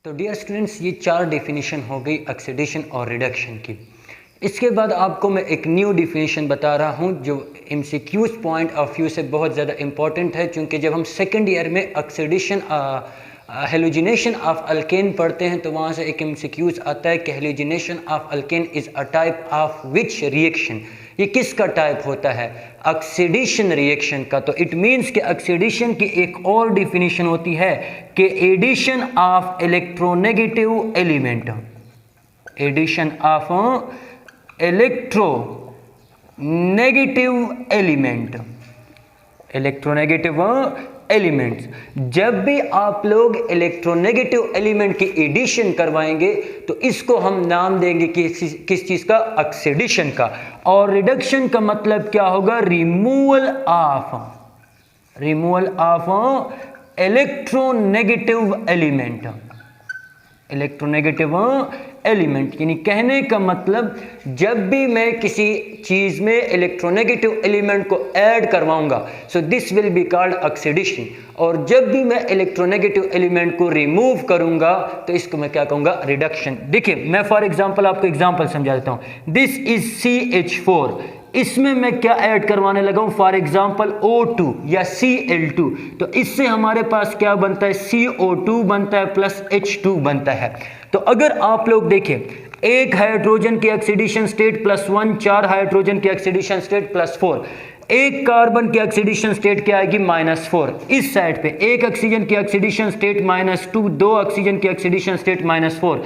तो dear students, ये चार डेफिनेशन हो गई ऑक्सीडेशन और रिडक्शन की। इसके बाद आपको मैं एक न्यू डेफिनेशन बता रहा हूँ जो एमसीक्यूज पॉइंट ऑफ व्यू से बहुत ज़्यादा इंपॉर्टेंट है, क्योंकि जब हम सेकेंड ईयर में ऑक्सीडेशन हेलोजिनेशन ऑफ अल्केन पढ़ते हैं तो वहाँ से एक एमसीक्यूज आता है कि halogenation of alkane is a type of which reaction. ये किसका टाइप होता है? ऑक्सीडेशन रिएक्शन का। तो इट मीन्स कि ऑक्सीडेशन की एक और डिफिनीशन होती है कि addition of electronegative element, addition of electronegative element, electronegative elements. जब भी आप लोग इलेक्ट्रोनेगेटिव एलिमेंट की एडिशन करवाएंगे तो इसको हम नाम देंगे किस चीज़ का? ऑक्सीडेशन का। और रिडक्शन का मतलब क्या होगा? Removal of electronegative element, electronegative element. यानी कहने का मतलब जब भी मैं किसी चीज़ में इलेक्ट्रोनेगेटिव एलिमेंट को ऐड करवाऊंगा so this will be called oxidation, और जब भी मैं इलेक्ट्रोनेगेटिव एलिमेंट को रिमूव करूंगा तो इसको मैं क्या कहूँगा? रिडक्शन। देखिए मैं फॉर एग्जांपल आपको एग्जांपल समझा देता हूँ। दिस इज CH4, इसमें मैं क्या ऐड करवाने लगा हूं? फॉर एग्जाम्पल O2 या Cl2। तो इससे हमारे पास क्या बनता है? CO2 बनता है प्लस H2 बनता है। तो अगर आप लोग देखें, एक हाइड्रोजन की ऑक्सीडेशन स्टेट +1, 4 हाइड्रोजन की ऑक्सीडेशन स्टेट +4, एक कार्बन की ऑक्सीडेशन स्टेट क्या आएगी? -4। इस साइड पे एक ऑक्सीजन की ऑक्सीडेशन स्टेट -2, 2 ऑक्सीजन की ऑक्सीडेशन स्टेट -4,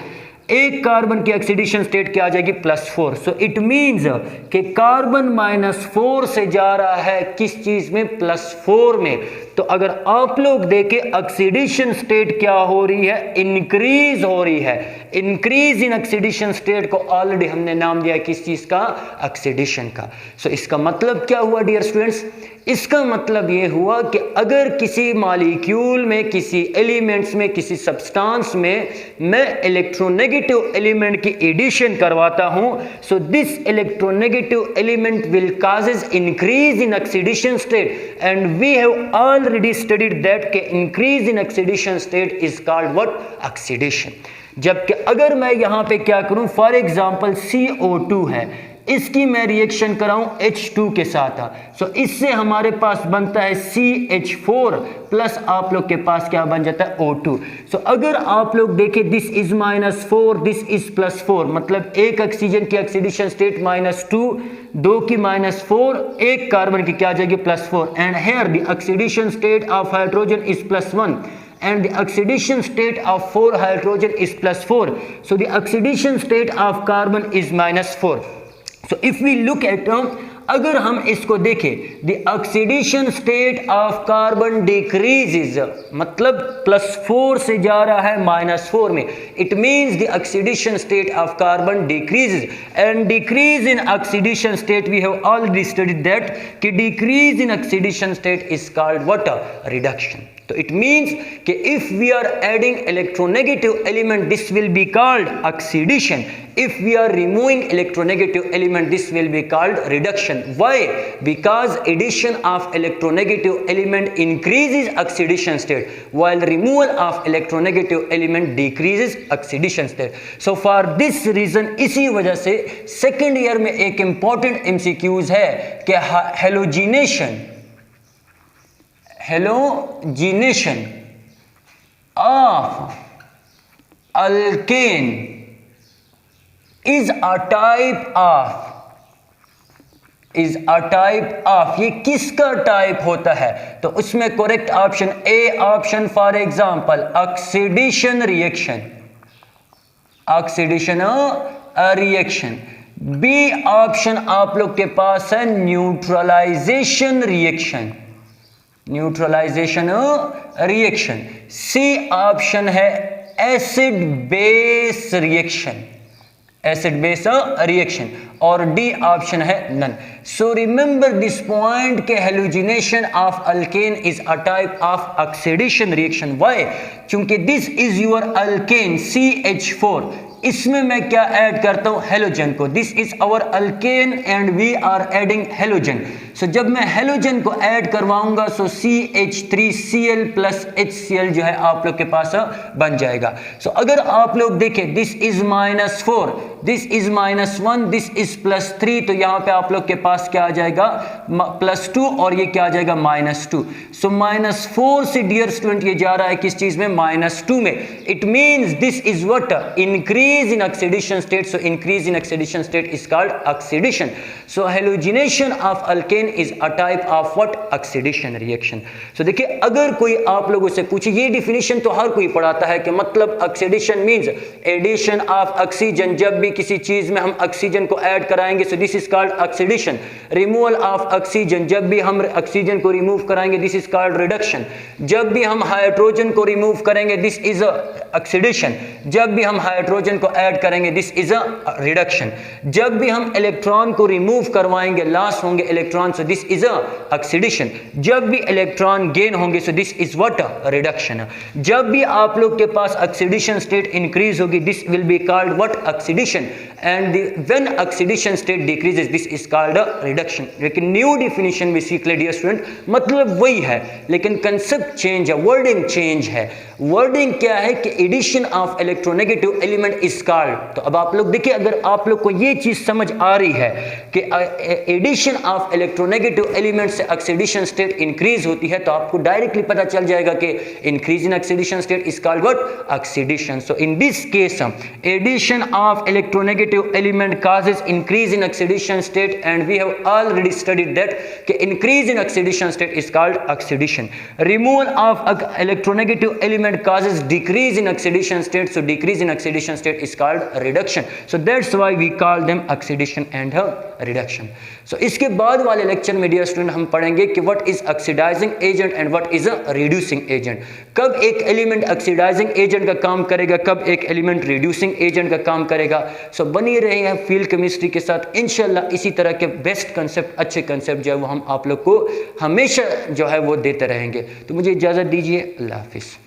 एक कार्बन की ऑक्सीडेशन स्टेट क्या आ जाएगी? +4। सो इट मींस कि कार्बन -4 से जा रहा है किस चीज में? +4 में। तो अगर आप लोग देखें ऑक्सीडेशन स्टेट क्या हो रही है? इंक्रीज हो रही है। इंक्रीज इन ऑक्सीडेशन स्टेट को ऑलरेडी हमने नाम दिया किस चीज का? ऑक्सीडेशन का। सो इसका मतलब क्या हुआ डियर स्टूडेंट्स? इसका मतलब ये हुआ कि अगर किसी मॉलिक्यूल में, किसी एलिमेंट्स में, किसी सब्सटेंस में मैं इलेक्ट्रोनेगेटिव एलिमेंट की एडिशन करवाता हूं so this electronegative element will causes increase in oxidation state, and we have already studied that कि increase in oxidation state is called what? Oxidation. जबकि अगर मैं यहां पे क्या करूं, फॉर एग्जांपल CO2 है, इसकी मैं रिएक्शन कराऊं H2 के साथ, सो इससे हमारे पास बनता है CH4 प्लस आप लोग के पास क्या बन जाता है? O2। सो अगर आप लोग देखें, दिस इज -4, दिस इज +4, मतलब एक ऑक्सीजन की ऑक्सीडेशन स्टेट -2, 2 की -4, एक कार्बन की क्या आ जाएगी? +4, and here the oxidation state of hydrogen is +1 and the oxidation state of 4 hydrogen is +4, so the oxidation state of carbon is -4. So if we look at अगर हम इसको देखें, the oxidation state of carbon decreases, मतलब +4 से जा रहा है -4 में, it means the oxidation state of carbon decreases, and decrease in oxidation state we have already studied that कि decrease in oxidation state is called what? Reduction. तो it means कि if we are adding electronegative element this will be called oxidation, if we are removing electronegative element this will be called reduction. Why? Because addition of electronegative element increases oxidation state while removal of electronegative element decreases oxidation state. So for this reason, इसी वजह से second year में एक important MCQs है कि halogenation of alkane is a type of, ये किसका type होता है? तो उसमें correct option A option, for example oxidation reaction, oxidation reaction. B option आप लोग के पास है neutralisation reaction, neutralisation reaction. C option है acid base reaction, acid base reaction, और डी ऑप्शन है none. So remember this point के halogenation of alkane is a type of oxidation reaction. Why? क्योंकि this is your alkane CH4, इसमें मैं क्या add करता हूं, हेलोजन को। This is our alkane and we are adding halogen. So जब मैं हेलोजन को ऐड करवाऊंगा सो CH3Cl प्लस HCl जो है आप लोग के पास बन जाएगा। सो अगर आप लोग देखें this is -4, this is -1, this is +3, तो यहां पे आप लोग के पास क्या आ जाएगा +2 और ये क्या आ जाएगा -2। सो -4 से डियर स्टूडेंट ये जा रहा है किस चीज में, -2 में। It means this is what, increase in oxidation state. So increase in oxidation state is called oxidation. So halogenation of alkane is a type of what, oxidation reaction. So देखिए अगर कोई आप लोगों से पूछे, ये डिफिनीशन तो हर कोई पढ़ाता है कि मतलब oxidation means addition of oxygen, जब भी किसी चीज में हम ऑक्सीजन को ऐड कराएंगे so this is called oxidation. Removal of oxygen, जब भी हम ऑक्सीजन को रिमूव कराएंगे दिस इज कॉल्ड रिडक्शन। जब भी हम हाइड्रोजन को रिमूव करेंगे दिस इज ऑक्सीडेशन। जब भी हम हाइड्रोजन को ऐड करेंगे दिस इज अ रिडक्शन। जब भी हम इलेक्ट्रॉन को रिमूव करवाएंगे लॉस होंगे electron so this is a oxidation. जब भी इलेक्ट्रॉन गेन होंगे so this is what, reduction. जब भी आप लोग के पास ऑक्सीडेशन स्टेट इंक्रीज होगी this will be called what, oxidation. And when oxidation state decreases this is called reduction. लेकिन न्यू डिफिनीशन में सीख ले डियर स्टूडेंट, मतलब वही है लेकिन कंसेप्ट चेंज है, वर्डिंग चेंज है। वर्डिंग क्या है कि addition of electronegative element is called. तो अब आप लोग देखिए अगर आप लोग को ये चीज समझ आ रही है कि एडिशन ऑफ इलेक्ट्रोनेगेटिव एलिमेंट से ऑक्सीडेशन स्टेट इंक्रीज होती है तो आपको डायरेक्टली पता चल जाएगा कि increase in oxidation state is called what, oxidation. So in this case addition of electronegative element causes increase in oxidation state and we have already studied that कि increase in oxidation state is called oxidation. Removal of electronegative element causes decrease in oxidation state, so decrease in oxidation state is called reduction. So that's why we call them oxidation and reduction. So इसके बाद वाले lecture में dear student हम पढ़ेंगे कि what is oxidizing agent and what is a reducing agent. कब एक element oxidising agent का काम करेगा, कब एक एलिमेंट रिड्यूसिंग एजेंट का काम करेगा। सो बनी रहे हैं फील्ड केमिस्ट्री के साथ, इंशाल्लाह इसी तरह के बेस्ट कंसेप्ट, अच्छे कंसेप्ट जो है वो हम आप लोग को हमेशा जो है वो देते रहेंगे। तो मुझे इजाज़त दीजिए, अल्लाह हाफिज़।